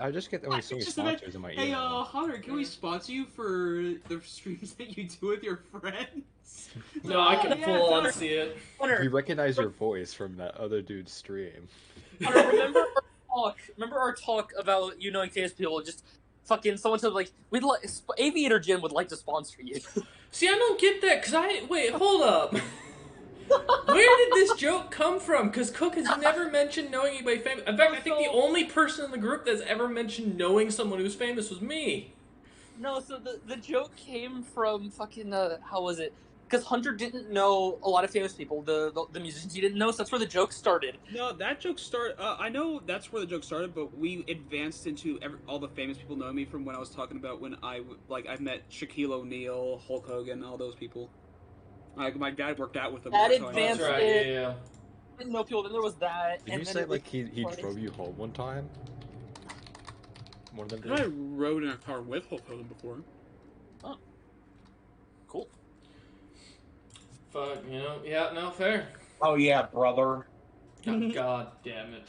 I just get only so many Just imagine, sponsors in my hey, email. Hunter, can we sponsor you for the streams that you do with your friends? So, No, I can yeah, full on Hunter. see it. We Hunter, recognize your voice from that other dude's stream. Hunter, remember our talk? Remember our talk about you knowing famous people? Just fucking someone said like we'd like Aviator Gym would like to sponsor you. See, I don't get that, because wait, hold up. Where did this joke come from? Because Cook has never mentioned knowing anybody famous. In fact, I think the only person in the group that's ever mentioned knowing someone who's famous was me. No, so the joke came from fucking how was it? Because Hunter didn't know a lot of famous people, the musicians he didn't know, so that's where the joke started. No, that joke started. I know that's where the joke started, but we advanced into all the famous people know me from when I was talking about when I met Shaquille O'Neal, Hulk Hogan, all those people. Like my dad worked out with them. That that's how I know That's advanced them. right, it. yeah. Didn't know people. Then there was that. Did and you then say it was like he funny. drove you home one time? One of them I did? rode in a car with Hulk Hogan before. Cool. Fuck, yeah, no, fair. Oh yeah, brother. God damn it.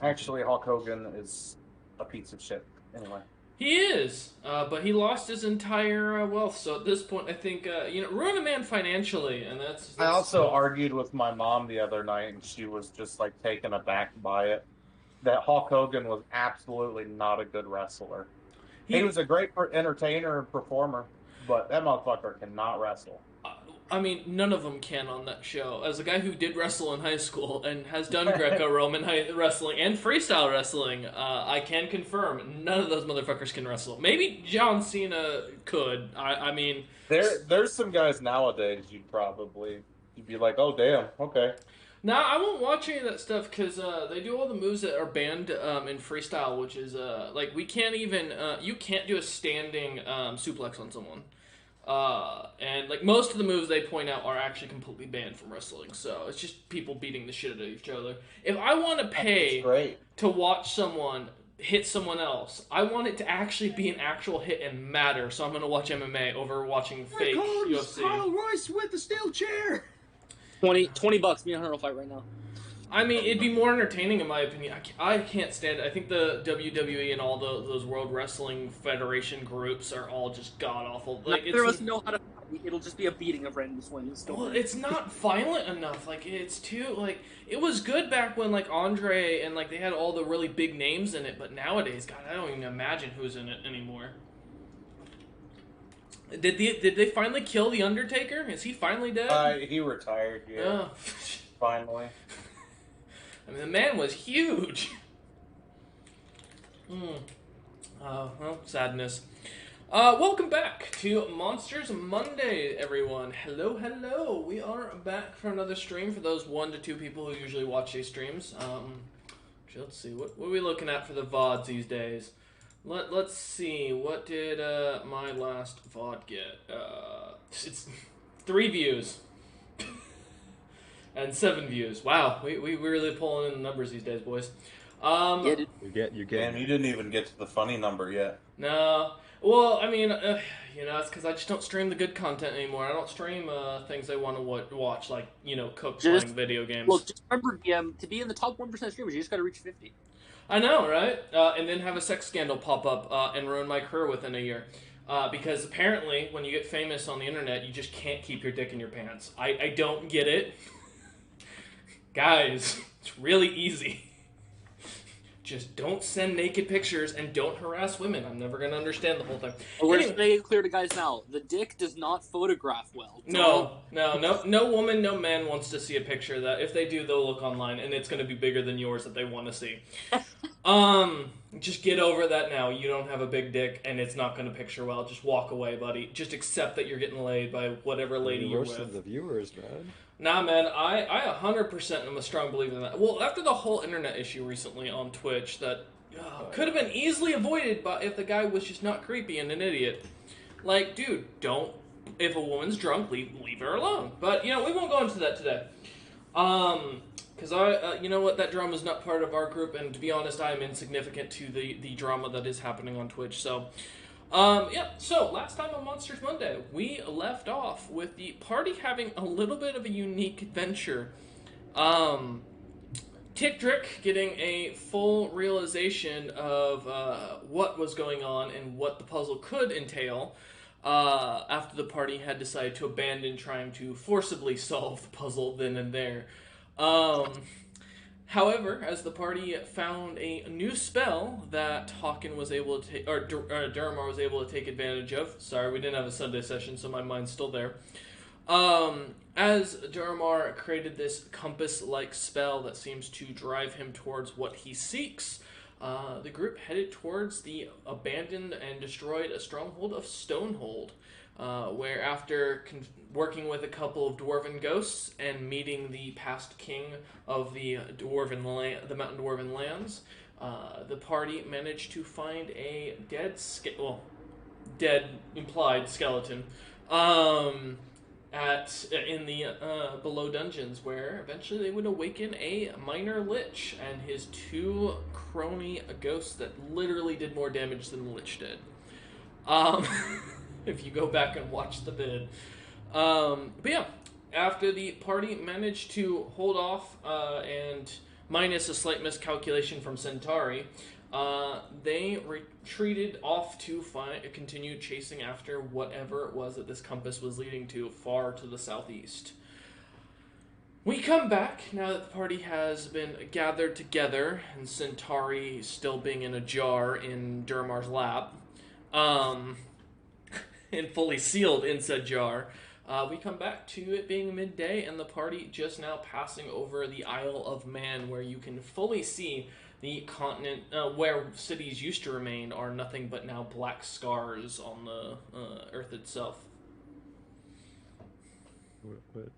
Actually, Hulk Hogan is a piece of shit. Anyway. He is, but he lost his entire wealth, so at this point, I think, ruin a man financially, and that's I also argued with my mom the other night, and she was just like taken aback by it. That Hulk Hogan was absolutely not a good wrestler. He was a great entertainer and performer, but that motherfucker cannot wrestle. I mean, none of them can on that show. As a guy who did wrestle in high school and has done Greco-Roman wrestling and freestyle wrestling, I can confirm none of those motherfuckers can wrestle. Maybe John Cena could. I mean, There's some guys nowadays you'd be like, oh damn, okay. nah, I won't watch any of that stuff because they do all the moves that are banned in freestyle, which is like we can't even you can't do a standing suplex on someone. And like most of the moves they point out are actually completely banned from wrestling, so it's just people beating the shit out of each other. If I want to pay to watch someone hit someone else, I want it to actually be an actual hit and matter, so I'm going to watch MMA over watching fake UFC. Carl Royce with the steel chair. $20. Me and Hunter will fight right now. I mean, it'd be more entertaining in my opinion. I can't stand it. I think the WWE and all those World Wrestling Federation groups are all just god-awful. Like, Neither of us know how to fight. It'll just be a beating of random swings. Well, it's not violent enough. Like, it's too, like, it was good back when, like, Andre and, like, they had all the really big names in it, but nowadays, God, I don't even imagine who's in it anymore. Did they finally kill The Undertaker? Is he finally dead? He retired, yeah. Oh. Finally. I mean, the man was huge. Well, sadness. Welcome back to Monsters Monday, everyone. Hello. We are back for another stream for those 1 to 2 people who usually watch these streams. Let's see, what are we looking at for the VODs these days? Let's see, what did my last VOD get? It's 3 views. And 7 views. Wow, we really pulling in the numbers these days, boys. Get it? You get. Damn, you didn't even get to the funny number yet. No. Well, I mean, it's because I just don't stream the good content anymore. I don't stream things I want to watch, like, Cook playing video games. Well, just remember, DM, to be in the top 1% of streamers, you just gotta reach 50. I know, right? And then have a sex scandal pop up and ruin my career within a year. Because apparently, when you get famous on the internet, you just can't keep your dick in your pants. I don't get it. Guys, it's really easy. Just don't send naked pictures and don't harass women. I'm never going to understand the whole thing. We're just making it clear to guys now. The dick does not photograph well. No woman, no man wants to see a picture that. If they do, they'll look online, and it's going to be bigger than yours that they want to see. Just get over that now. You don't have a big dick, and it's not going to picture well. Just walk away, buddy. Just accept that you're getting laid by whatever lady you're with. Most of the viewers, man. Nah, man, I 100% am a strong believer in that. Well, after the whole internet issue recently on Twitch that could have been easily avoided if the guy was just not creepy and an idiot. Like, dude, if a woman's drunk, leave her alone. But, we won't go into that today. Because that drama is not part of our group, and to be honest, I am insignificant to the drama that is happening on Twitch, so... so last time on Monsters Monday, we left off with the party having a little bit of a unique adventure. To Tickdrick, getting a full realization of what was going on and what the puzzle could entail, after the party had decided to abandon trying to forcibly solve the puzzle then and there. However, as the party found a new spell that Hawken was able to take, or Duramar was able to take advantage of. Sorry, we didn't have a Sunday session, so my mind's still there. As Duramar created this compass-like spell that seems to drive him towards what he seeks, the group headed towards the abandoned and destroyed stronghold of Stonehold, where after working with a couple of dwarven ghosts and meeting the past king of the Mountain Dwarven lands, the party managed to find a dead implied skeleton, in the below dungeons, where eventually they would awaken a minor lich and his two crony ghosts that literally did more damage than the lich did. If you go back and watch the vid. But yeah, after the party managed to hold off, and minus a slight miscalculation from Centauri, they retreated off to continue chasing after whatever it was that this compass was leading to, far to the southeast. We come back, now that the party has been gathered together, and Centauri still being in a jar in Duramar's lab, and fully sealed in said jar. We come back to it being midday, and the party just now passing over the Isle of Man, where you can fully see the continent, where cities used to remain, are nothing but now black scars on the earth itself.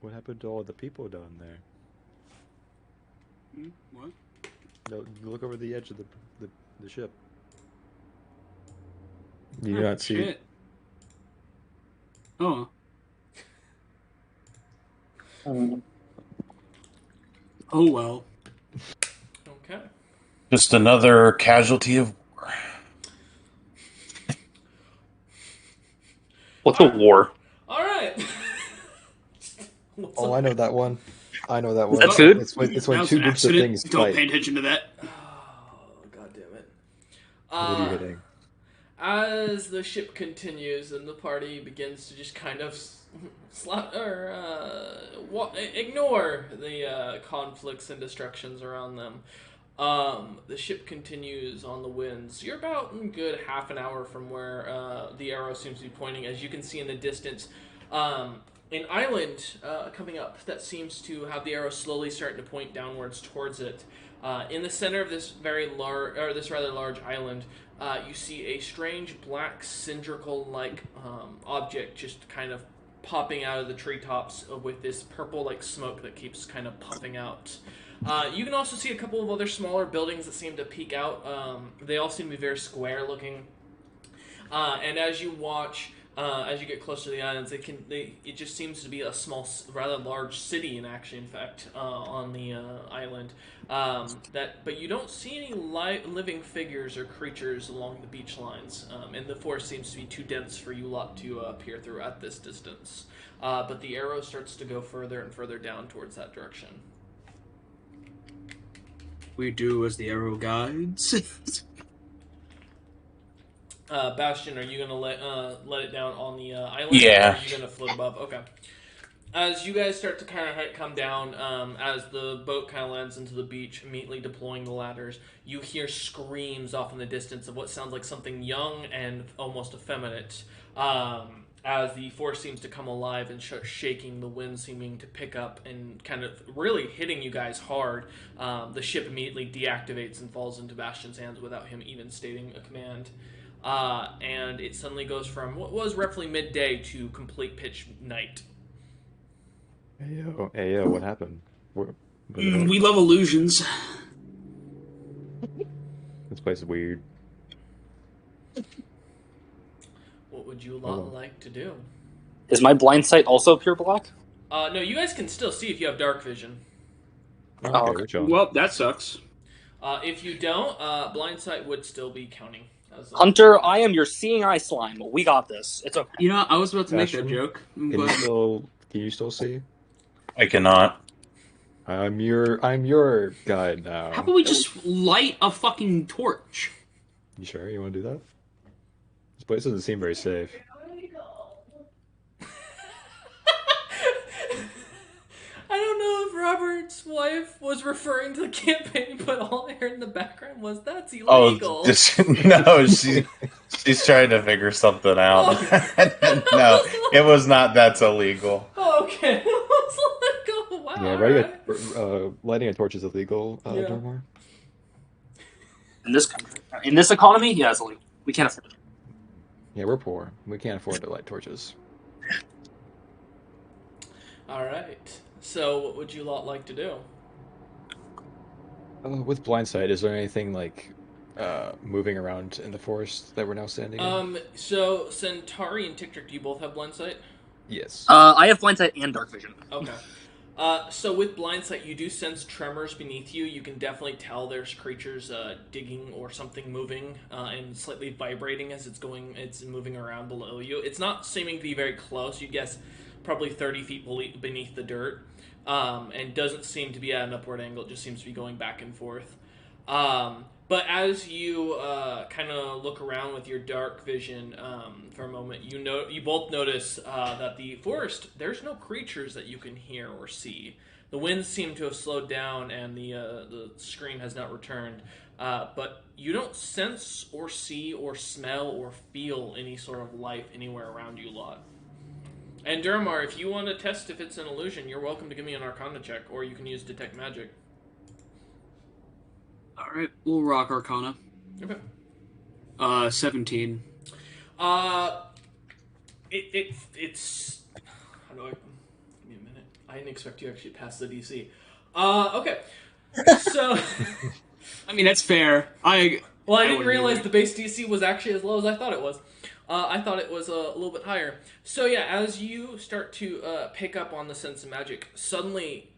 What happened to all the people down there? What? No, look over the edge of the ship. Do you not see? Shit. Oh. Oh well. Okay. Just another casualty of war. What's a war? All right. Oh, I know that one. I know that one. that food? It's when That was two an groups of accident. things Don't fight. pay attention to that. Oh, God damn it. What are you hitting? As the ship continues and the party begins to just kind of ignore the conflicts and destructions around them, the ship continues on the winds. You're about a good half an hour from where the arrow seems to be pointing. As you can see in the distance, an island coming up that seems to have the arrow slowly starting to point downwards towards it. In the center of this rather large island, you see a strange black cylindrical-like object just kind of popping out of the treetops with this purple-like smoke that keeps kind of puffing out. You can also see a couple of other smaller buildings that seem to peek out. They all seem to be very square-looking. And as you watch, as you get closer to the islands, it just seems to be a small, rather large city, in fact, on the island. But you don't see any living figures or creatures along the beach lines, and the forest seems to be too dense for you lot to peer through at this distance. But the arrow starts to go further and further down towards that direction. We do as the arrow guides. Bastion, are you gonna let it down on the island? Yeah. Or are you gonna float above? Okay. As you guys start to kind of come down, as the boat kind of lands into the beach, immediately deploying the ladders, you hear screams off in the distance of what sounds like something young and almost effeminate. As the force seems to come alive and start shaking, the wind seeming to pick up and kind of really hitting you guys hard, the ship immediately deactivates and falls into Bastion's hands without him even stating a command. And it suddenly goes from what was roughly midday to complete pitch night. Hey yo, what happened? We love illusions. This place is weird. What would you lot like to do? Is my blind sight also pure black? No, you guys can still see if you have dark vision. Okay, okay. we're chilling. Well, that sucks. If you don't, blind sight would still be counting. Hunter, I am your seeing eye slime. We got this. It's okay. You know, I was about to make that Bastion? joke. Can you still see? I cannot. I'm your guide now. How about we just light a fucking torch? You sure you want to do that? This place doesn't seem very safe. I don't know if Robert's wife was referring to the campaign, but all I heard in the background was that's illegal. No, she's trying to figure something out. No, it was not. That's illegal. Okay. I was like, oh, wow. Yeah, lighting a torch is illegal, Yeah. Dormar. In this economy, yeah, it's illegal. We can't afford it. Yeah, we're poor. We can't afford to light torches. All right. So, what would you lot like to do? With blindsight, is there anything like moving around in the forest that we're now standing in? So Centauri and Tick Trick, do you both have blind sight? Yes. I have blindsight and dark vision. Okay. So with blind sight, you do sense tremors beneath you. You can definitely tell there's creatures digging or something moving and slightly vibrating as it's moving around below you. It's not seeming to be very close. You guess probably 30 feet beneath the dirt, and doesn't seem to be at an upward angle. It just seems to be going back and forth. But as you kind of look around with your dark vision for a moment, you both notice that the forest, there's no creatures that you can hear or see. The winds seem to have slowed down, and the scream has not returned. But you don't sense or see or smell or feel any sort of life anywhere around you, lot. And Durmar, if you want to test if it's an illusion, you're welcome to give me an Arcana check, or you can use Detect Magic. Alright, we'll rock Arcana. Okay. 17. It's. How do I? Give me a minute. I didn't expect you to actually pass the DC. Okay. So. I mean, that's fair. I didn't realize the base DC was actually as low as I thought it was. I thought it was a little bit higher. So yeah, as you start to pick up on the sense of magic, suddenly,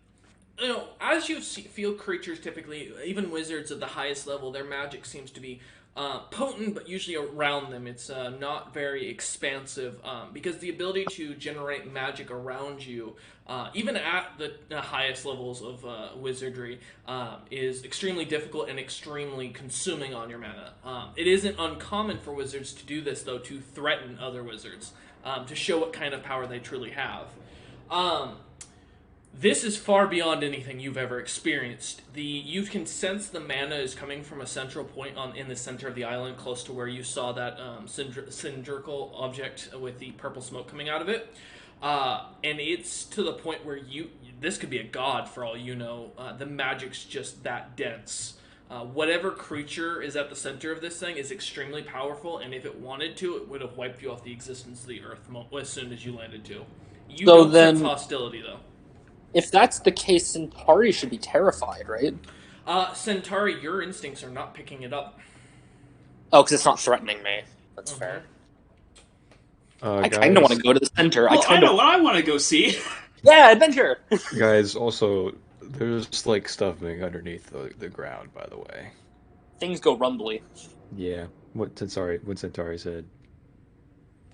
as you feel creatures typically, even wizards at the highest level, their magic seems to be potent, but usually around them. It's not very expansive, because the ability to generate magic around you, even at the highest levels of wizardry, is extremely difficult and extremely consuming on your mana. It isn't uncommon for wizards to do this, though, to threaten other wizards, to show what kind of power they truly have. This is far beyond anything you've ever experienced. You can sense the mana is coming from a central point in the center of the island, close to where you saw that cylindrical object with the purple smoke coming out of it. And it's to the point where this could be a god for all you know. The magic's just that dense. Whatever creature is at the center of this thing is extremely powerful, and if it wanted to, it would have wiped you off the existence of the earth as soon as you landed too. You don't sense hostility, though. If that's the case, Centauri should be terrified, right? Centauri, your instincts are not picking it up. Oh, because it's not threatening me. That's fair. I kind of want to go to the center. Well, I know what I want to go see. Yeah, adventure! Guys, also, there's like stuff being underneath the ground, by the way. Things go rumbly. Yeah, what Centauri said.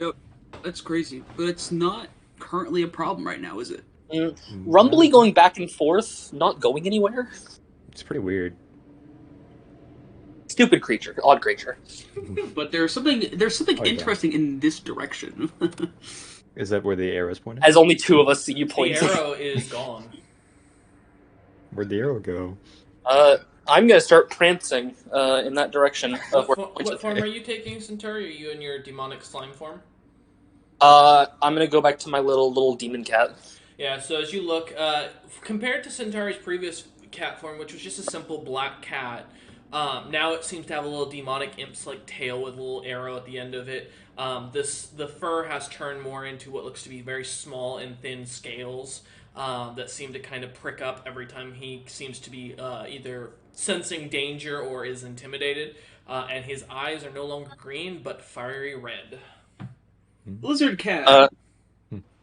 Yep, that's crazy. But it's not currently a problem right now, is it? Rumbly going back and forth, not going anywhere. It's pretty weird. Stupid creature, odd creature. But there's something interesting in this direction. Is that where the arrow's pointing? As only two of us see you pointing. The arrow is gone. Where'd the arrow go? I'm gonna start prancing in that direction. What form are you taking, Centauri? Are you in your demonic slime form? I'm gonna go back to my little demon cat. Yeah, so as you look, compared to Centauri's previous cat form, which was just a simple black cat, now it seems to have a little demonic imps-like tail with a little arrow at the end of it. The fur has turned more into what looks to be very small and thin scales that seem to kind of prick up every time he seems to be either sensing danger or is intimidated. And his eyes are no longer green, but fiery red. Lizard cat.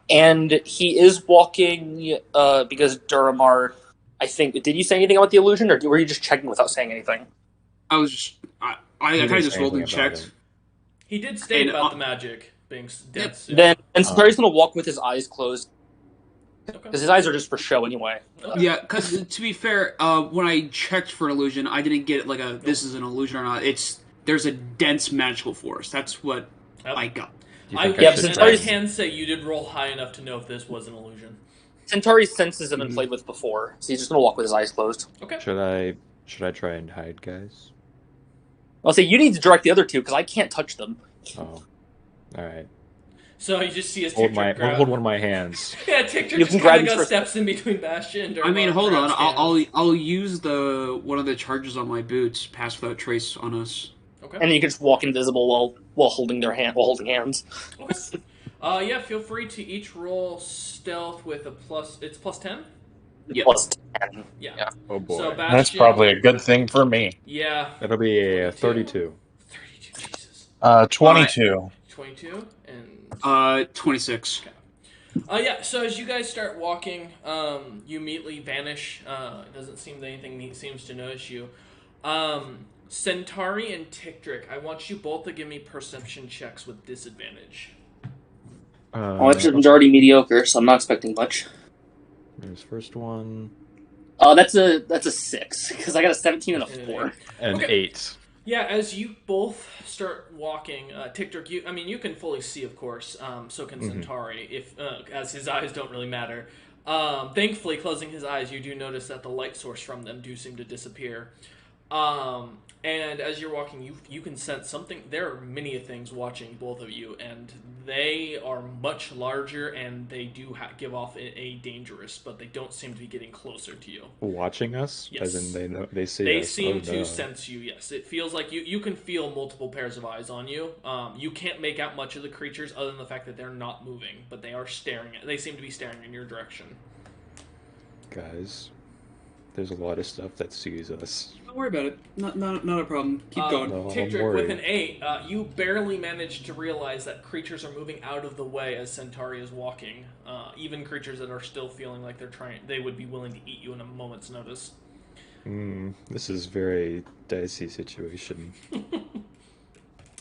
And he is walking because Duramar, I think. Did you say anything about the illusion, or were you just checking without saying anything? I was just. I kind of just rolled and checked. He did state about the magic being dense. Then Centauri's going to walk with his eyes closed Because his eyes are just for show anyway. Yeah, because to be fair, when I checked for illusion, I didn't get like this is an illusion or not. There's a dense magical force. That's what I got. I can say you did roll high enough to know if this was an illusion. Centauri's senses have been played with before, so he's just gonna walk with his eyes closed. Okay. Should I try and hide, guys? I'll say you need to direct the other two because I can't touch them. Oh, all right. So you just see his hold one of my hands. Yeah, Tictric just kind of steps in between Bastion. I mean, hold on. I'll use one of the charges on my boots. Pass without trace on us. Okay. And you can just walk invisible while holding hands. Okay. Yeah, feel free to each roll stealth with a plus. It's plus 10. Yeah. Plus 10. Yeah. Oh boy. So Bastion, That's probably a good thing for me. Yeah. That'll be a 32. 32. Jesus. 22. 22 and 26. Okay. Yeah. So as you guys start walking, you immediately vanish. It doesn't seem that anything seems to notice you. Centauri and Tictric, I want you both to give me perception checks with disadvantage. My perception's already mediocre, so I'm not expecting much. There's first one. That's a 6 because I got a 17 and a 4 and 8. Yeah, as you both start walking, Tictric, you can fully see, of course. So can Centauri, as his eyes don't really matter. Thankfully, closing his eyes, you do notice that the light source from them do seem to disappear. And as you're walking, you can sense something. There are many things watching both of you, and they are much larger, and they do give off a dangerous, but they don't seem to be getting closer to you. Watching us? Yes. As in they see They us. seem to sense you, yes. It feels like you can feel multiple pairs of eyes on you. You can't make out much of the creatures other than the fact that they're not moving, but they are they seem to be staring in your direction. Guys, there's a lot of stuff that sees us. Don't worry about it. Not a problem. Keep going. No, Tictric, with an 8, you barely managed to realize that creatures are moving out of the way as Centauri is walking. Even creatures that are still feeling like they would be willing to eat you in a moment's notice. This is very dicey situation.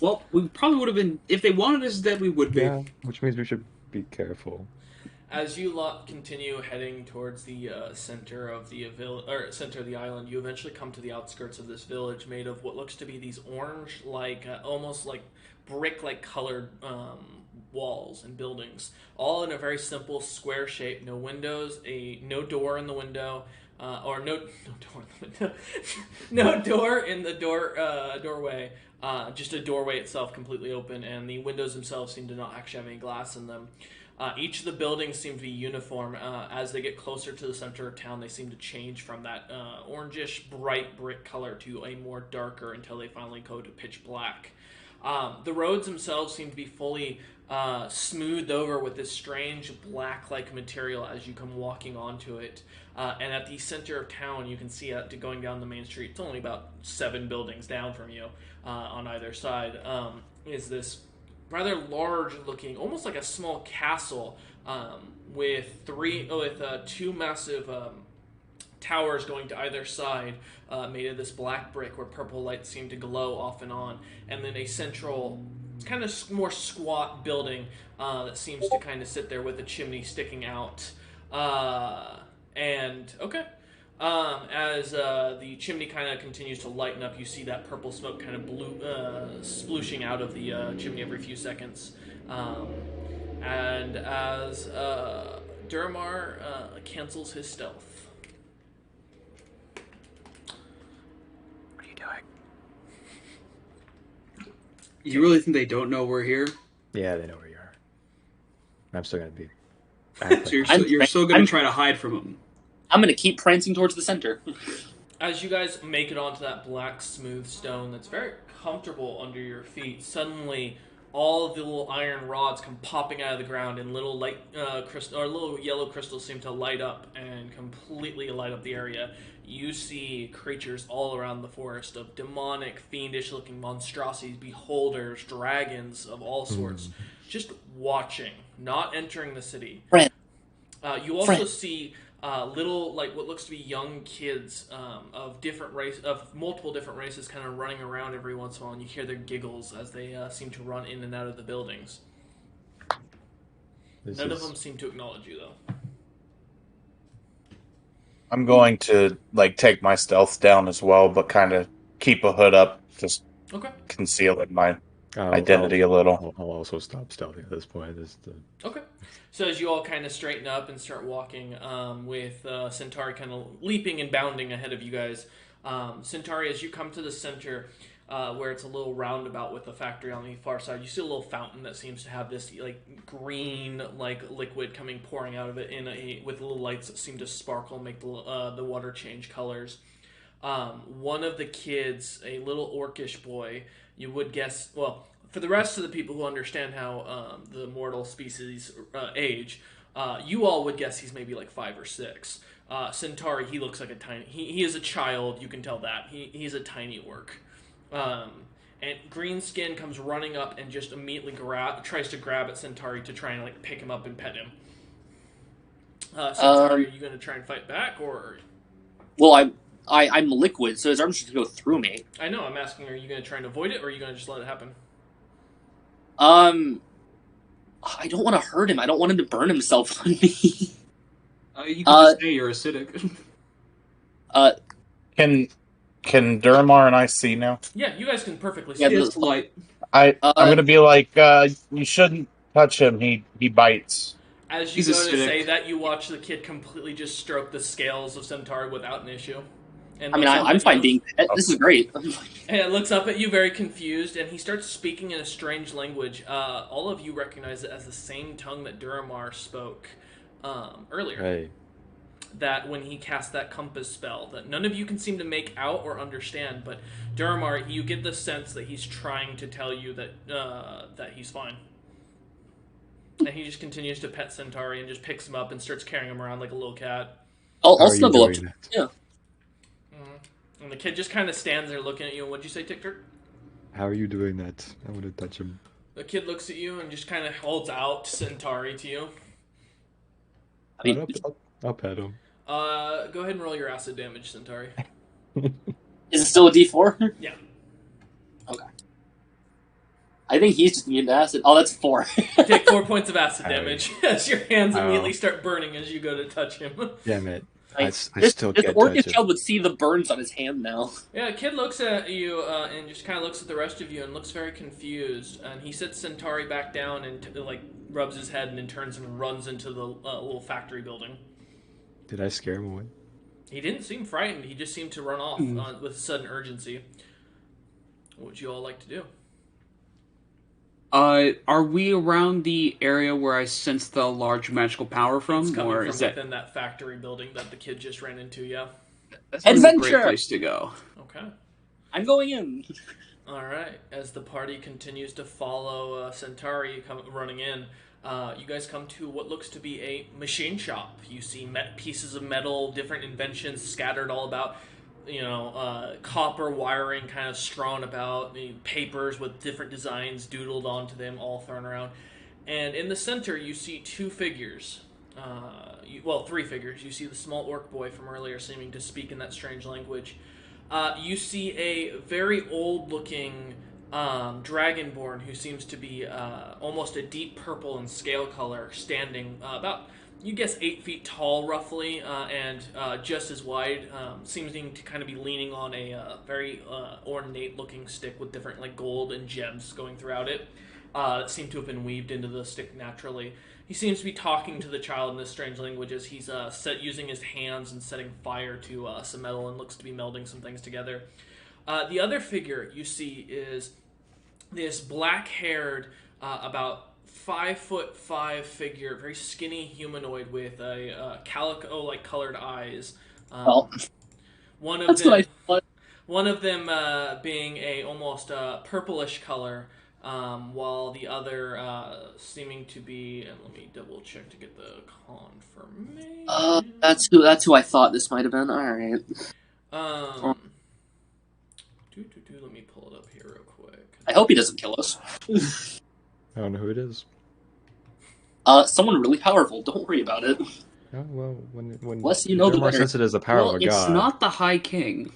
Well, we probably would have been if they wanted us dead. We would be. Yeah, which means we should be careful. As you lot continue heading towards the center of the center of the island, you eventually come to the outskirts of this village made of what looks to be these orange, almost like brick-like colored walls and buildings, all in a very simple square shape. No windows, no door in the window, or no door in the window, no door in the doorway. Just a doorway itself completely open, and the windows themselves seem to not actually have any glass in them. Each of the buildings seem to be uniform. As they get closer to the center of town, they seem to change from that orangish, bright brick color to a more darker until they finally go to pitch black. The roads themselves seem to be fully smoothed over with this strange black-like material as you come walking onto it. And at the center of town, you can see going down the main street, it's only about 7 buildings down from you on either side, is this rather large-looking, almost like a small castle, with 2 massive towers going to either side, made of this black brick where purple lights seem to glow off and on, and then a central, kind of more squat building that seems to kind of sit there with a chimney sticking out. As the chimney kind of continues to lighten up, you see that purple smoke kind of splooshing out of the chimney every few seconds. And as Duramar cancels his stealth. What are you doing? You really think they don't know we're here? Yeah, they know where you are. I'm still gonna be. So you're still gonna try to hide from them. I'm gonna keep prancing towards the center. As you guys make it onto that black, smooth stone that's very comfortable under your feet, suddenly all of the little iron rods come popping out of the ground, and little little yellow crystals seem to light up and completely light up the area. You see creatures all around the forest of demonic, fiendish-looking monstrosities, beholders, dragons of all sorts, just watching, not entering the city. You also see little, what looks to be young kids of multiple different races kind of running around every once in a while, and you hear their giggles as they seem to run in and out of the buildings. None of them seem to acknowledge you, though. I'm going to like take my stealth down as well, but kind of keep a hood up, just Okay. concealing my I'll- identity a little. I'll also stop stealthing at this point. Okay. So as you all kind of straighten up and start walking, with Centauri kind of leaping and bounding ahead of you guys, Centauri, as you come to the center, where it's a little roundabout with the factory on the far side, you see a little fountain that seems to have this like green like liquid pouring out of it with little lights that seem to sparkle and make the water change colors. One of the kids, a little orcish boy, you would guess, well, for the rest of the people who understand how the mortal species age, you all would guess he's maybe like 5 or 6. Centauri, he looks like a tiny, he is a child, you can tell that. He's a tiny orc. And Greenskin comes running up and just immediately tries to grab at Centauri to try and like pick him up and pet him. Centauri, are you going to try and fight back, or? Well, I'm liquid, so his arms just go through me. I know. I'm asking, are you going to try and avoid it, or are you going to just let it happen? I don't want to hurt him. I don't want him to burn himself on me. You can just say you're acidic. Can Durmar and I see now? Yeah, you guys can perfectly see Yeah, it. It's light. I'm gonna be like, you shouldn't touch him. He bites. As you He's go to acidic. say that, you watch the kid completely just stroke the scales of Centauri without an issue. And I mean, looks up I'm at fine you. being pet. This is great. And looks up at you very confused, and he starts speaking in a strange language. All of you recognize it as the same tongue that Duramar spoke earlier. Hey, That when he cast that compass spell, that none of you can seem to make out or understand, but Duramar, you get the sense that he's trying to tell you that that he's fine. And he just continues to pet Centauri and just picks him up and starts carrying him around like a little cat. I'll how are you snuggle up. doing that? Yeah. And the kid just kind of stands there looking at you. And what'd you say, Tick-Tick? How are you doing that? I want to touch him. The kid looks at you and just kind of holds out Centauri to you. I mean, I'll pet him. Go ahead and roll your acid damage, Centauri. is it still a D4? Yeah. Okay. I think he's just getting acid. Oh, that's 4. Take 4 points of acid Ow. damage as your hands Ow. immediately start burning as you go to touch him. Damn it. Like, I this still this can't orcish touch him. child would see the burns on his hand now. Yeah, kid looks at you and just kind of looks at the rest of you and looks very confused. And he sits Centauri back down and rubs his head and then turns and runs into the little factory building. Did I scare him away? He didn't seem frightened. He just seemed to run off with sudden urgency. What would you all like to do? Are we around the area where I sense the large magical power It's from, coming or from is that within that factory building that the kid just ran into, yeah. that's a Adventure! great place to go? Okay. I'm going in. Alright, as the party continues to follow Centauri running in, you guys come to what looks to be a machine shop. You see pieces of metal, different inventions scattered all about, copper wiring kind of strewn about, papers with different designs doodled onto them, all thrown around. And in the center, you see 2 figures. 3 figures. You see the small orc boy from earlier seeming to speak in that strange language. You see a very old-looking dragonborn who seems to be almost a deep purple in scale color, standing about, you guess, 8 feet tall, roughly, and just as wide, seeming to kind of be leaning on a very ornate-looking stick with different gold and gems going throughout it that seem to have been weaved into the stick naturally. He seems to be talking to the child in this strange language as he's using his hands and setting fire to some metal and looks to be melding some things together. The other figure you see is this black-haired, about 5'5" figure, very skinny humanoid with a calico-like colored eyes. Well, One of that's them, what I thought. one of them being a almost purplish color, while the other seeming to be. And let me double check to get the confirmation. That's who I thought this might have been. All right. Let me pull it up here real quick. I hope he doesn't kill us. I don't know who it is. Someone really powerful. Don't worry about it. Oh, well, when Less you know, the Durmar better. sense it as the power Well, of a it's god. not the High King.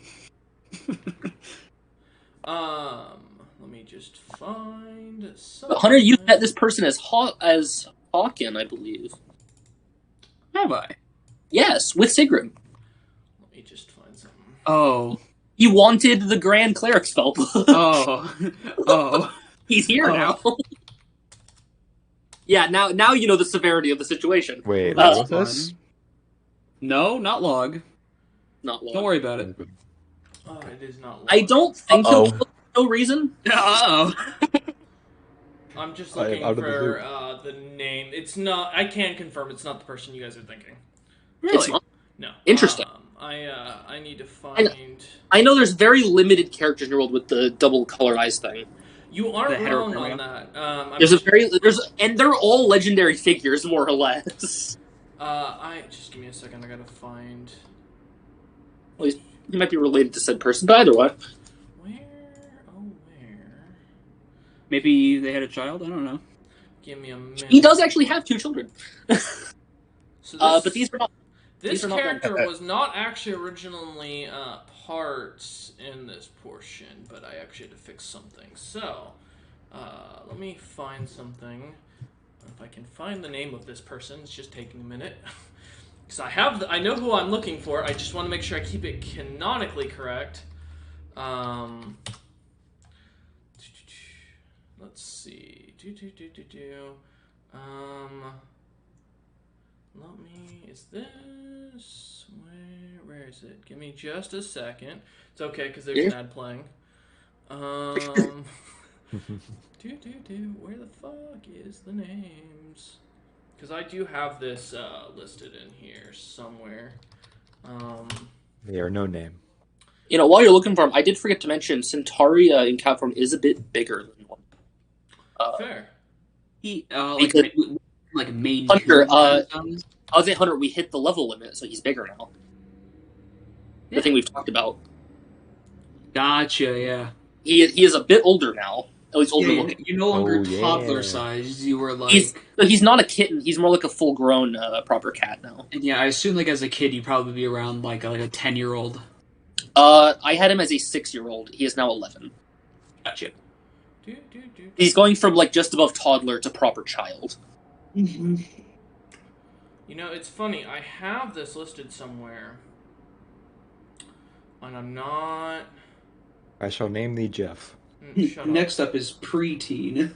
Let me just find. But Hunter, you've met this person as Hawken, I believe. Have I? Yes, with Sigrun. me just find something. Oh. He wanted the Grand Cleric spell. Oh. Oh. He's here Oh. now. Yeah, now you know the severity of the situation. Wait, That's what was this? No, not log. Not long. Don't worry about it. Oh, it is not. I don't think Uh-oh. he'll kill for no reason. Uh-oh. I'm just I am looking out of the for loop. the name. It's not. I can confirm it's not the person you guys are thinking. It's Really? not. No. Interesting. I need to find. I know there's very limited characters in your world with the double colored eyes thing. You aren't The wrong heterochromatic. on that. I'm There's just- and they're all legendary figures, more or less. I just give me a second. I gotta find. He might be related to said person, but either way. Where? Oh, where? Maybe they had a child? I don't know. Give me a minute. He does actually have 2 children. So But these are not. This these are not character them. was not actually originally parts in this portion, but I actually had to fix something. So, let me find something. If I can find the name of this person, it's just taking a minute. Because I know who I'm looking for. I just want to make sure I keep it canonically correct. Let's see. Let me. Is this where is it? Give me just a second. It's okay because there's an ad playing. Where the fuck is the names? Because I do have this listed in here somewhere. They are no name. You know, while you're looking for him, I did forget to mention Centauri in cat form is a bit bigger than one. Fair. He Because- like main Hunter, two. I was at Hunter, we hit the level limit, so he's bigger now. Yeah. The thing we've talked about. Gotcha, yeah. He is a bit older now. Oh, he's older Yeah, looking. you're no longer Oh, yeah. toddler sized. You were like, He's not a kitten. He's more like a full grown proper cat now. and yeah. I assume like as a kid, you'd probably be around like a 10-year-old. I had him as a 6-year-old. He is now 11. Gotcha. He's going from like just above toddler to proper child. Mm-hmm. You know, it's funny. I have this listed somewhere, and I'm not. I shall name thee Jeff. Shut Next up is preteen.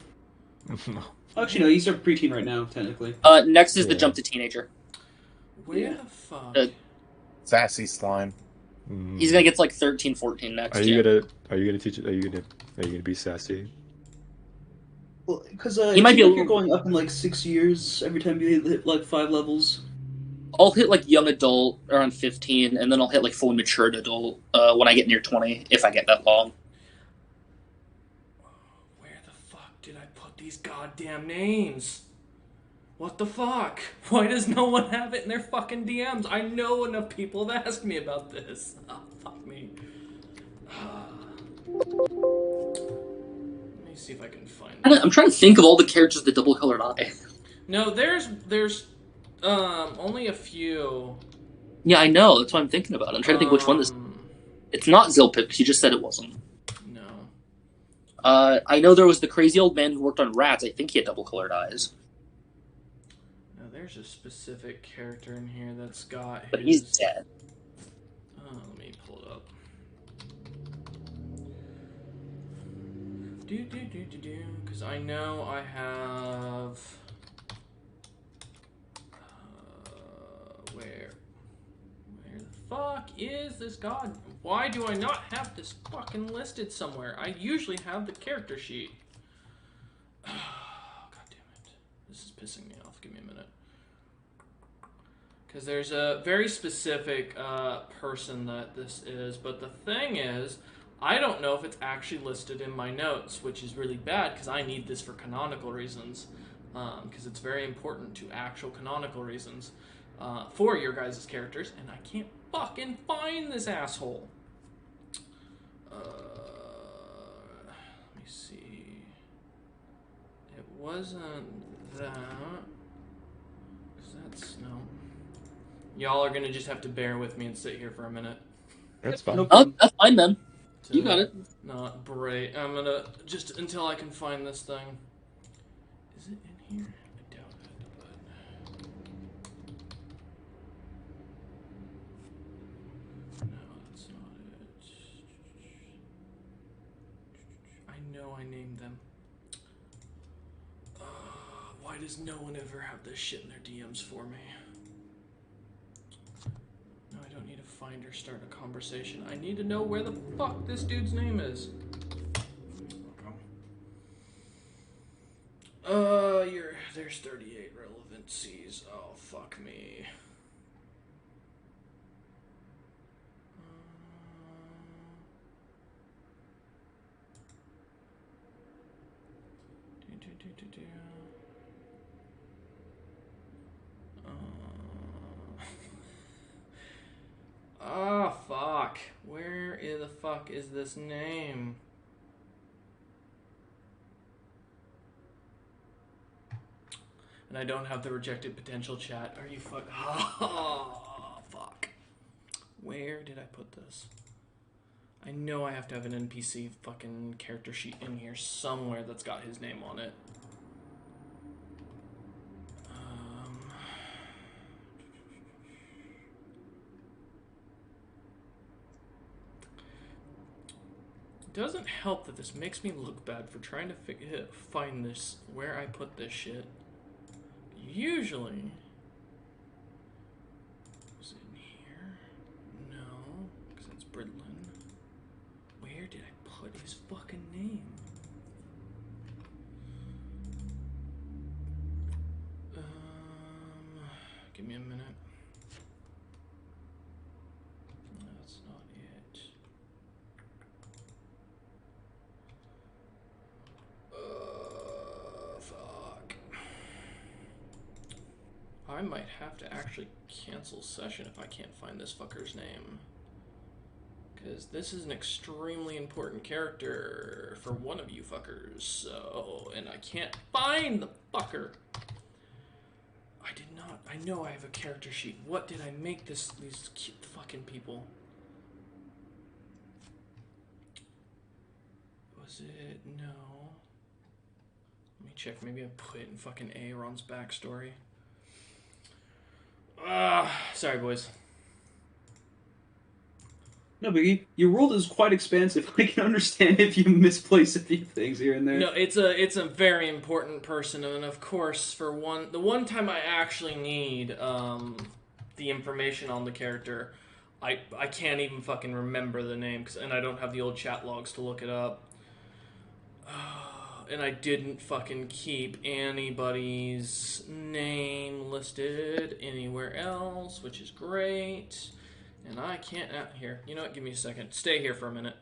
Actually, no, he's a preteen right now, technically. Next is the Yeah. jump to teenager. up. Where the fuck? Sassy slime. Mm. He's gonna get to like 13, 14 next. Are you gonna teach it? Are you gonna be sassy? Well, because He might be a you're little- going up in like 6 years every time you hit like 5 levels. I'll hit like young adult around 15, and then I'll hit like fully matured adult when I get near 20, if I get that long. Where the fuck did I put these goddamn names? What the fuck? Why does no one have it in their fucking DMs? I know enough people have asked me about this. Oh, fuck me. Let me see if I can find I'm trying to think of all the characters with the double colored eye. No, there's only a few. Yeah, I know. That's what I'm thinking about. I'm trying to think which one this. It's not Zilpip, because you just said it wasn't. No. I know there was the crazy old man who worked on rats. I think he had double colored eyes. No, there's a specific character in here that's got But his... he's dead. Let me pull it up. Because I know I have... Where the fuck is this god? Why do I not have this fucking listed somewhere? I usually have the character sheet. God damn it. This is pissing me off. Give me a minute. Because there's a very specific person that this is, but the thing is, I don't know if it's actually listed in my notes, which is really bad because I need this for canonical reasons. Because it's very important to actual canonical reasons for your guys' characters, and I can't fucking find this asshole. Let me see. It wasn't that. 'Cause that's no. Y'all are gonna just have to bear with me and sit here for a minute. That's fine. Nope. Oh, that's fine then. to You got it. Not break. I'm gonna just until I can find this thing. Is it in here? I doubt it. know I named them. Why does no one ever have this shit in their DMs for me? No, I don't need to find or start a conversation. I need to know where the fuck this dude's name is. There's 38 relevancies. Oh, fuck me. Ah, fuck. Where in the fuck is this name? And I don't have the rejected potential chat. Are you fuck? Oh, fuck. Where did I put this? I know I have to have an NPC fucking character sheet in here somewhere that's got his name on it. It doesn't help that this makes me look bad for trying to find this, where I put this shit. Usually, was it in here? No, because that's Bridlin. Where did I put his fucking name? Give me a minute. That's not it. Fuck. I might have to actually cancel session if I can't find this fucker's name. Because this is an extremely important character for one of you fuckers. So, and I can't find the fucker. I did not. I know I have a character sheet. What did I make these cute fucking people? Was it? No. Let me check. Maybe I put it in fucking Aaron's backstory. Sorry, boys. No biggie. Your world is quite expansive. I can understand if you misplace a few things here and there. No, it's a very important person, and of course, the one time I actually need the information on the character, I can't even fucking remember the name, and I don't have the old chat logs to look it up. And I didn't fucking keep anybody's name listed anywhere else, which is great. And I can't... here, you know what? Give me a second. Stay here for a minute.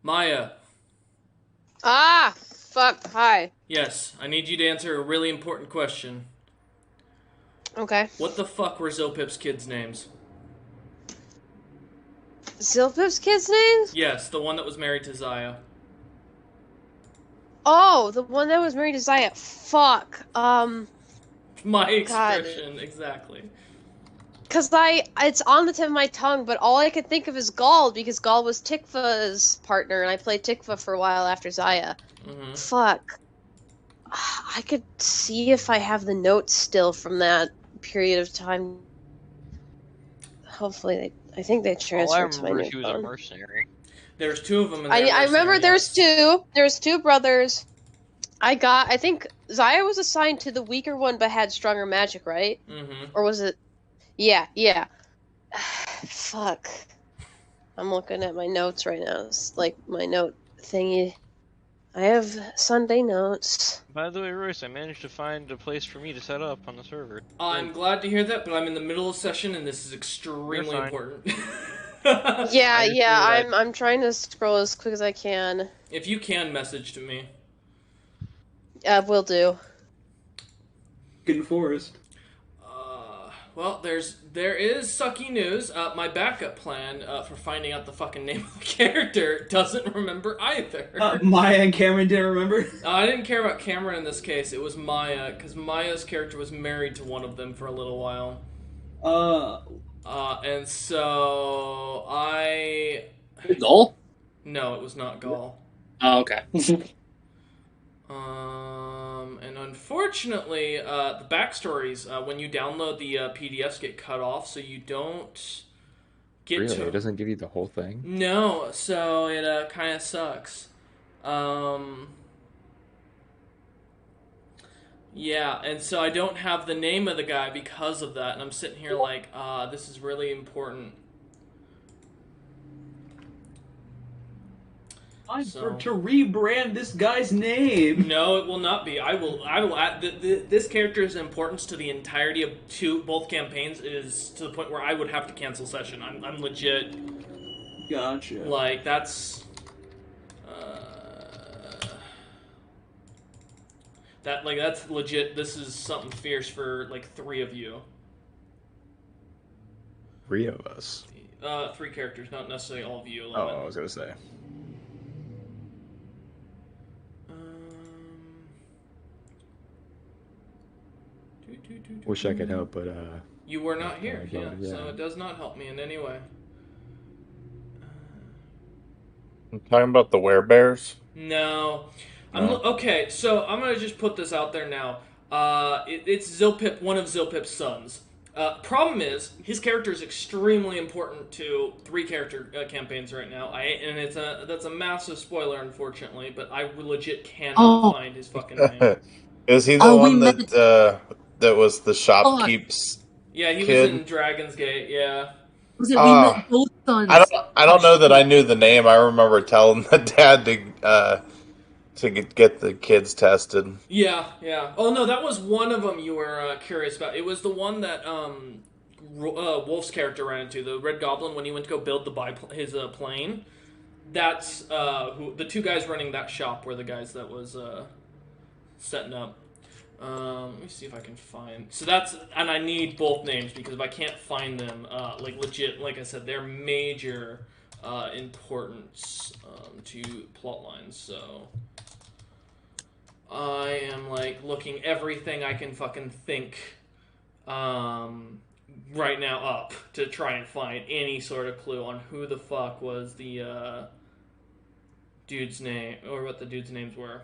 Maya. Ah! Fuck. Hi. Yes, I need you to answer a really important question. Okay. What the fuck were Zilpip's kids' names? Zilpip's kids' names? Yes, the one that was married to Zaya. Oh, the one that was married to Zaya. Fuck. My expression, exactly. Because it's on the tip of my tongue, but all I could think of is Gall, because Gall was Tikva's partner, and I played Tikva for a while after Zaya. Mm-hmm. Fuck. I could see if I have the notes still from that period of time. Hopefully, I think they transferred to my new she was phone. a mercenary. There's two of them. I remember there's two. There's two brothers. I think Zaya was assigned to the weaker one, but had stronger magic, right? Mm-hmm. Or was it? Yeah. Fuck. I'm looking at my notes right now. It's like my note thingy. I have Sunday notes. By the way, Royce, I managed to find a place for me to set up on the server. I'm glad to hear that, but I'm in the middle of session, and this is extremely important. Yeah. I'm trying to scroll as quick as I can. If you can, message to me. Will do. In the forest. Well, there is sucky news. My backup plan for finding out the fucking name of the character doesn't remember either. Maya and Cameron didn't remember? I didn't care about Cameron in this case. It was Maya, because Maya's character was married to one of them for a little while. And so I... Gall? No, it was not Gall. Oh, okay. And unfortunately, the backstories, when you download the PDFs, get cut off, so you don't get Really? to. It doesn't give you the whole thing? No, so it kind of sucks. Yeah, and so I don't have the name of the guy because of that, and I'm sitting here like, this is really important. Time So- to rebrand this guy's name. No, it will not be. I will add this character's importance to the entirety of both campaigns is to the point where I would have to cancel session. I'm legit. Gotcha. Like, that's... that's legit. This is something fierce for, like, 3 of you. 3 of us. 3 characters, not necessarily all of you. Oh, I was gonna say. Wish I could help, but You were not here, Oh, God, so yeah. it does not help me in any way. I'm talking about the werebears. No. No. Okay, so I'm going to just put this out there now. It's Zilpip, one of Zilpip's sons. Problem is, his character is extremely important to 3 character campaigns right now. That's a massive spoiler, unfortunately, but I legit cannot find his fucking name. Is he the Oh, we one met- that was the shopkeep's? Yeah, he Kid. was in Dragon's Gate, yeah. Was it Ah. we met both sons? I don't know that I knew the name. I remember telling the dad to get the kids tested. Yeah. Oh, no, that was one of them you were curious about. It was the one that Wolf's character ran into, the Red Goblin, when he went to go build his plane. That's who the 2 guys running that shop were the guys that was setting up. Let me see if I can find. So and I need both names because if I can't find them, like legit, like I said, they're major importance to plot lines. So I am like looking everything I can fucking think right now up to try and find any sort of clue on who the fuck was the dude's name or what the dude's names were.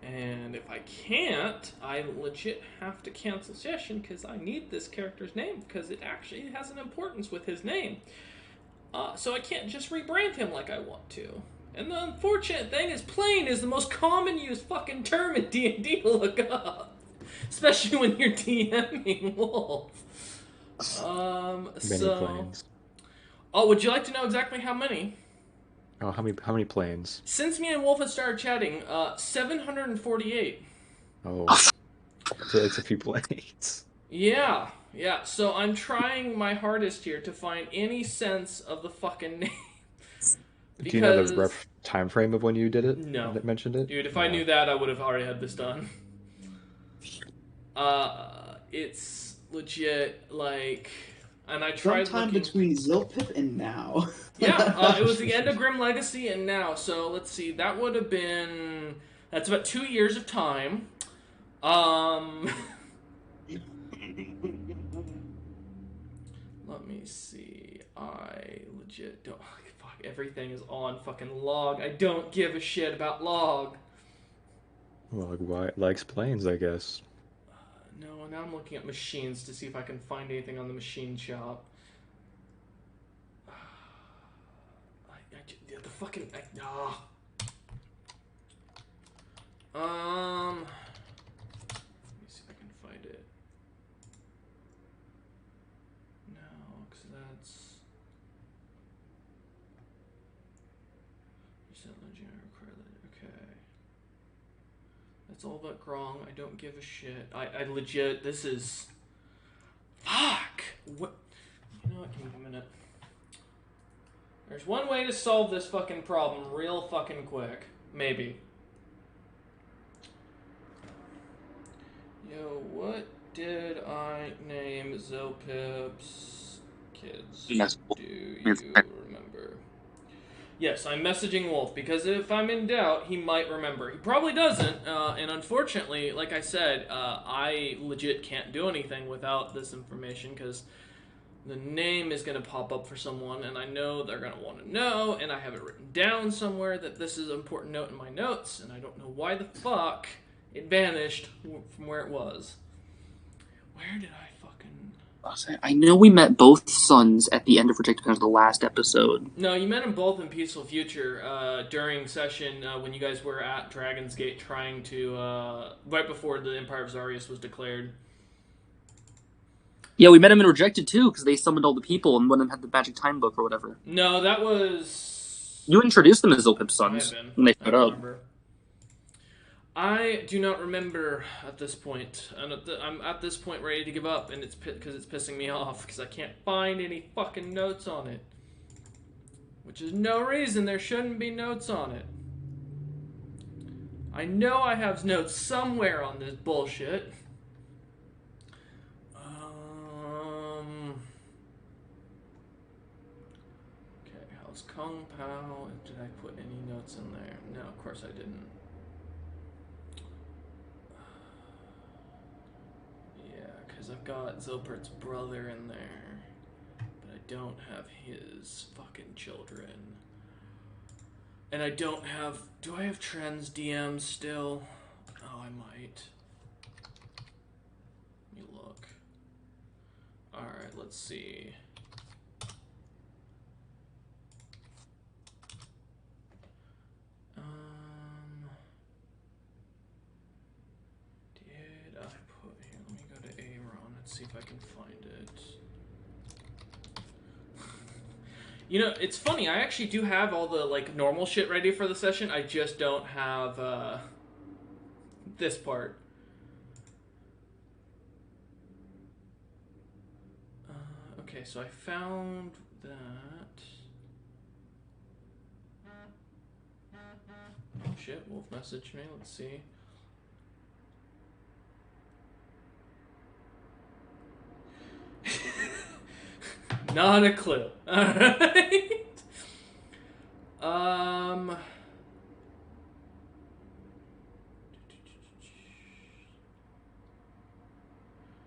And if I can't, I legit have to cancel session because I need this character's name because it actually has an importance with his name. So I can't just rebrand him like I want to. And the unfortunate thing is plane is the most common used fucking term in D&D to look up. Especially when you're DMing Wolf. Many planes. Oh, would you like to know exactly how many? Oh, how many planes? Since me and Wolf had started chatting, 748. Oh, so it's a few planes. Yeah. So I'm trying my hardest here to find any sense of the fucking name. Do you know the rough time frame of when you did it? No. That mentioned it? Dude, if I knew that, I would have already had this done. It's legit, like... And I tried Sometime looking... between Zilpip and now. Yeah, it was the end of Grim Legacy and now. So let's see, that would have been... That's about 2 years of time. Let me see. I legit don't... Fuck, everything is on fucking log. I don't give a shit about log. Well, why likes planes, I guess. No, now I'm looking at machines to see if I can find anything on the machine shop. The fucking... Let me see if I can find it. No, because that's... Okay. That's all but wrong. I don't give a shit. I legit... This is... Fuck! What? You know what? Give me a minute. There's one way to solve this fucking problem real fucking quick. Maybe. Yo, what did I name Zilpip's kids? Yes. Do you remember? Yes, I'm messaging Wolf because if I'm in doubt, he might remember. He probably doesn't, and unfortunately, like I said, I legit can't do anything without this information because the name is going to pop up for someone, and I know they're going to want to know, and I have it written down somewhere that this is an important note in my notes, and I don't know why the fuck It vanished from where it was. Where did I fucking... I know we met both sons at the end of Rejected Pens, the last episode. No, you met them both in Peaceful Future during session when you guys were at Dragon's Gate trying to... right before the Empire of Zarius was declared. Yeah, we met him in Rejected too, because they summoned all the people, and one of them had the magic time book or whatever. No, that was... You introduced them as Zilpip's sons when they showed up. I do not remember at this point, and I'm at this point ready to give up, and it's because it's pissing me off because I can't find any fucking notes on it, which is no reason there shouldn't be notes on it. I know I have notes somewhere on this bullshit. Okay, how's Kung Pao? Did I put any notes in there? No, of course I didn't. I've got Zilpert's brother in there, but I don't have his fucking children. And I don't have... Do I have Trends DMs still? Oh, I might. Let me look. Alright, let's see. See if I can find it. You know, it's funny, I actually do have all the, like, normal shit ready for the session. I just don't have, this part. Okay, so I found that. Oh, shit, Wolf messaged me. Let's see. Not a clue. Alright.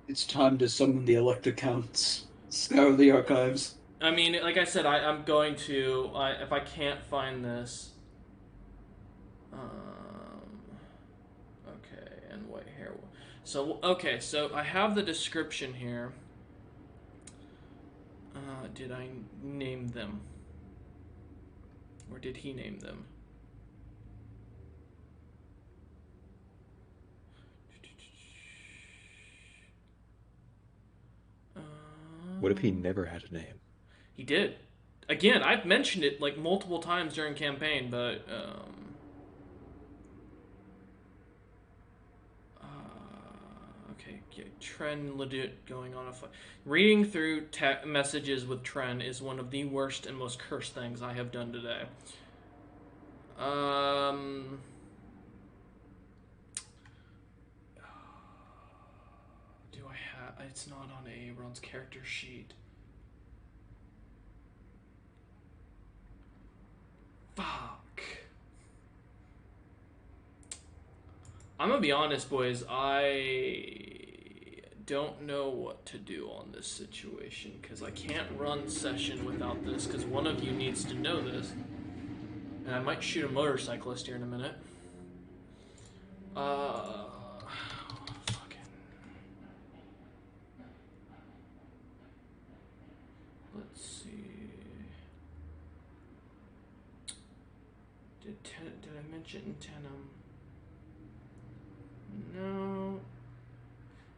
It's time to summon the elect accounts. Scour the archives. I mean, like I said, I'm going to... if I can't find this... okay, and white hair... So, okay, so I have the description here. Did I name them? Or did he name them? What if he never had a name? He did. Again, I've mentioned it like multiple times during campaign, but okay, yeah, Tren legit going on a fight. Reading through messages with Tren is one of the worst and most cursed things I have done today. Do I have... It's not on Aaron's character sheet. Fuck. I'm gonna be honest, boys. I don't know what to do on this situation because I can't run session without this because one of you needs to know this. And I might shoot a motorcyclist here in a minute. Fucking. Let's see. Did I mention Tenem? No.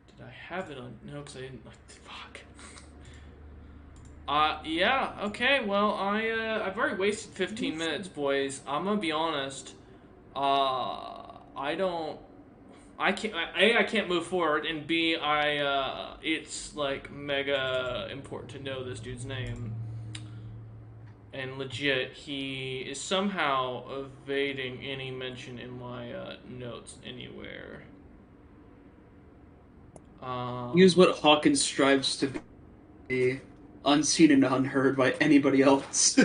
Did I have it on? No, because I didn't. Fuck. Yeah, okay, well, I've already wasted 15 minutes, boys. I'm gonna be honest. I can't move forward, and B, it's, like, mega important to know this dude's name. And legit, he is somehow evading any mention in my, notes anywhere. Use what Hawkins strives to be. Unseen and unheard by anybody else.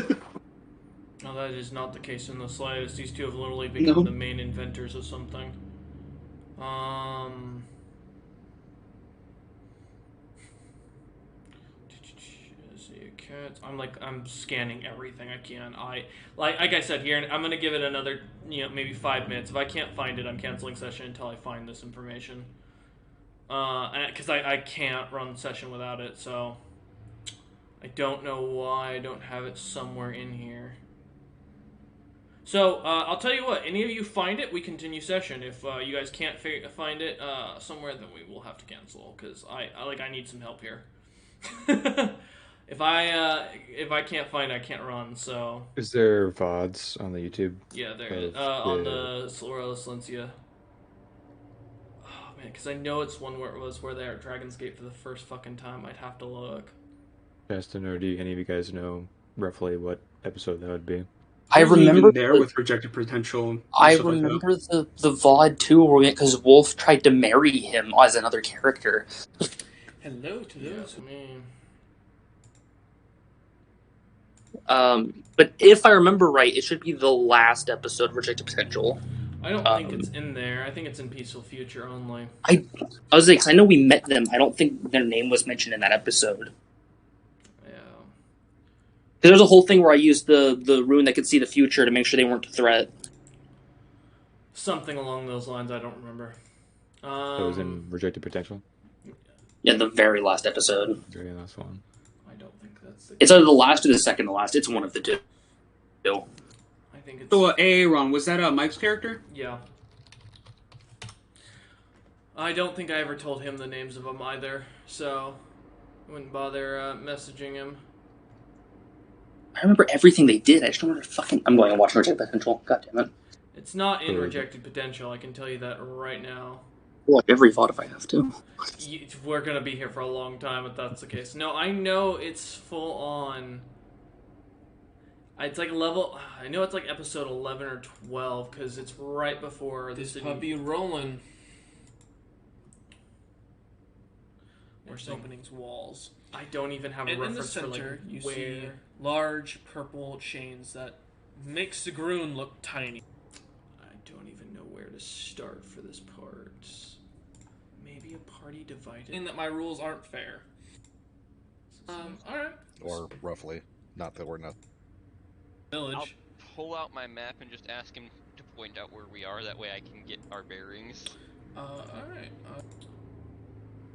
No, that is not the case in the slightest. These two have literally become the main inventors of something. Let's see, I'm scanning everything I can. Like I said here, I'm gonna give it another, maybe 5 minutes. If I can't find it, I'm canceling session until I find this information. Because I can't run the session without it, so I don't know why I don't have it somewhere in here. So I'll tell you what. Any of you find it, we continue session. If you guys can't find it somewhere, then we will have to cancel. Because I need some help here. If I can't find it, I can't run. So is there VODs on the YouTube? Yeah, there is. On the Slorella Silencia. Oh man, because I know it's one where they're at Dragon's Gate for the first fucking time. I'd have to look. Justin, or do any of you guys know roughly what episode that would be? I remember there with Rejected Potential. I remember the VOD too, because Wolf tried to marry him as another character. Hello to those. But if I remember right, it should be the last episode of Rejected Potential. I don't think it's in there. I think it's in Peaceful Future only. I was like, 'cause I know we met them. I don't think their name was mentioned in that episode. Because there's a whole thing where I used the rune that could see the future to make sure they weren't a threat. Something along those lines, I don't remember. It was in Rejected Potential? Yeah, the very last episode. Very last one. I don't think that's It's either the last or the second to last. It's one of the two. I think it's... So, Aaron, was that Mike's character? Yeah. I don't think I ever told him the names of them either, so I wouldn't bother messaging him. I remember everything they did. I just don't remember fucking... I'm going to watch Rejected Potential. God damn it. It's not in Rejected Potential, I can tell you that right now. Well, every VOD if I have to. We're going to be here for a long time if that's the case. No, I know it's full on... It's like level... I know it's like episode 11 or 12, because it's right before this puppy rolling. Where's openings walls? I don't even have a reference in the center, for like you where... see large purple chains that makes the Groon look tiny. I don't even know where to start for this part. Maybe a party divided. In that my rules aren't fair. Alright. Or roughly. Not that we're not. Village. I'll pull out my map and just ask him to point out where we are. That way I can get our bearings. Alright.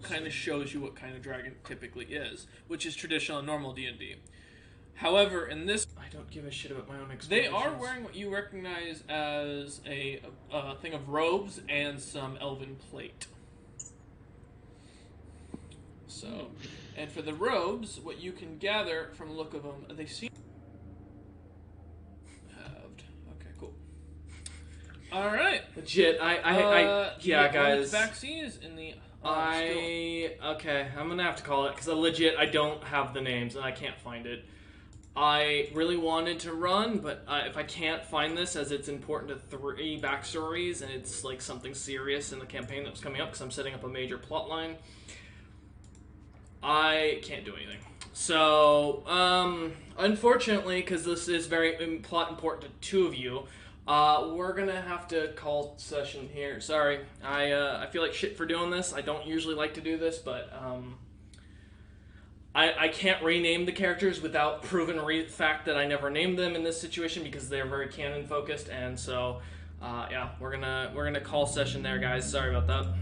Kind of shows you what kind of dragon typically is, which is traditional and normal D&D. However, in this, I don't give a shit about my own explorations. They are wearing what you recognize as a thing of robes and some elven plate. So, and for the robes, what you can gather from the look of them, they seem halved. Okay, cool. All right, legit. Yeah, guys. Vaccine is in the. Okay, I'm gonna have to call it because I don't have the names and I can't find it. I really wanted to run, but if I can't find this, as it's important to 3 backstories and it's like something serious in the campaign that's coming up because I'm setting up a major plot line, I can't do anything. So, unfortunately, because this is very plot important to 2 of you, we're gonna have to call session here. Sorry, I feel like shit for doing this. I don't usually like to do this, but I can't rename the characters without proven fact that I never named them in this situation because they're very canon focused, and so yeah, we're gonna call session there, guys. Sorry about that.